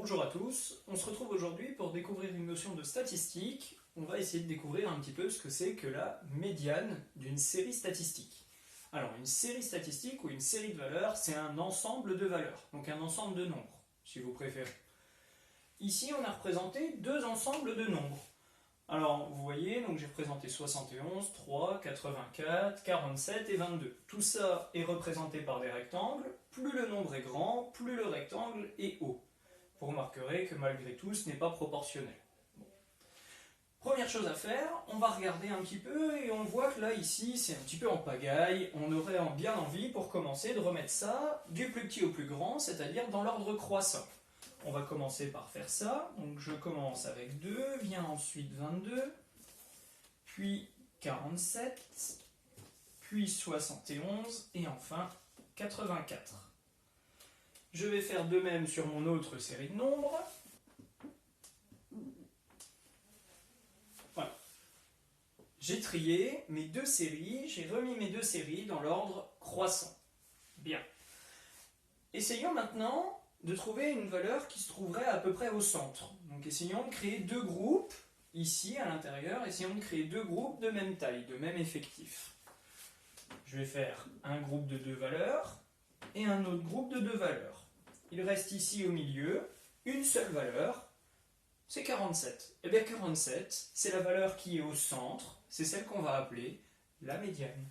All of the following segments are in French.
Bonjour à tous, on se retrouve aujourd'hui pour découvrir une notion de statistique. On va essayer de découvrir un petit peu ce que c'est que la médiane d'une série statistique. Alors une série statistique ou une série de valeurs, c'est un ensemble de valeurs, donc un ensemble de nombres, si vous préférez. Ici on a représenté deux ensembles de nombres. Alors vous voyez, donc j'ai représenté 71, 3, 84, 47 et 22. Tout ça est représenté par des rectangles. Plus le nombre est grand, plus le rectangle est haut. Vous remarquerez que malgré tout, ce n'est pas proportionnel. Bon. Première chose à faire, on va regarder un petit peu et on voit que là, ici, c'est un petit peu en pagaille. On aurait bien envie, pour commencer, de remettre ça du plus petit au plus grand, c'est-à-dire dans l'ordre croissant. On va commencer par faire ça. Donc je commence avec 2, vient ensuite 22, puis 47, puis 71 et enfin 84. Je vais faire de même sur mon autre série de nombres. Voilà. J'ai trié mes deux séries, j'ai remis mes deux séries dans l'ordre croissant. Bien. Essayons maintenant de trouver une valeur qui se trouverait à peu près au centre. Donc essayons de créer deux groupes, ici à l'intérieur, essayons de créer deux groupes de même taille, de même effectif. Je vais faire un groupe de deux valeurs et un autre groupe de deux valeurs. Il reste ici au milieu une seule valeur, c'est 47. Et bien 47, c'est la valeur qui est au centre, c'est celle qu'on va appeler la médiane.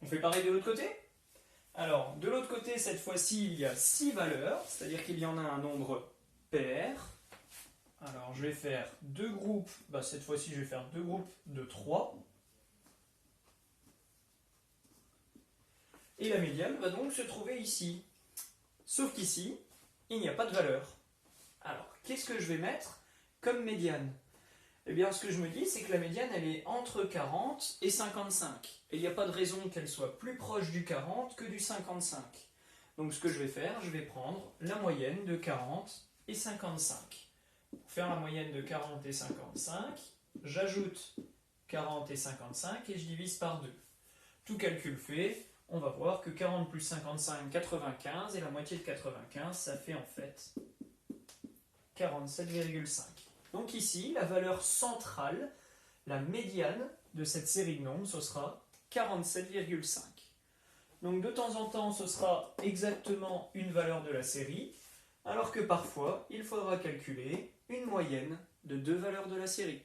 On fait pareil de l'autre côté? Alors, de l'autre côté, cette fois-ci, il y a 6 valeurs, c'est-à-dire qu'il y en a un nombre pair. Alors, je vais faire deux groupes, cette fois-ci, je vais faire deux groupes de 3. Et la médiane va donc se trouver ici. Sauf qu'ici, il n'y a pas de valeur. Alors, qu'est-ce que je vais mettre comme médiane? Eh bien, ce que je me dis, c'est que la médiane, elle est entre 40 et 55. Et il n'y a pas de raison qu'elle soit plus proche du 40 que du 55. Donc, ce que je vais faire, je vais prendre la moyenne de 40 et 55. Pour faire la moyenne de 40 et 55, j'ajoute 40 et 55 et je divise par 2. Tout calcul fait, on va voir que 40 plus 55, 95, et la moitié de 95, ça fait en fait 47,5. Donc ici, la valeur centrale, la médiane de cette série de nombres, ce sera 47,5. Donc de temps en temps, ce sera exactement une valeur de la série, alors que parfois, il faudra calculer une moyenne de deux valeurs de la série.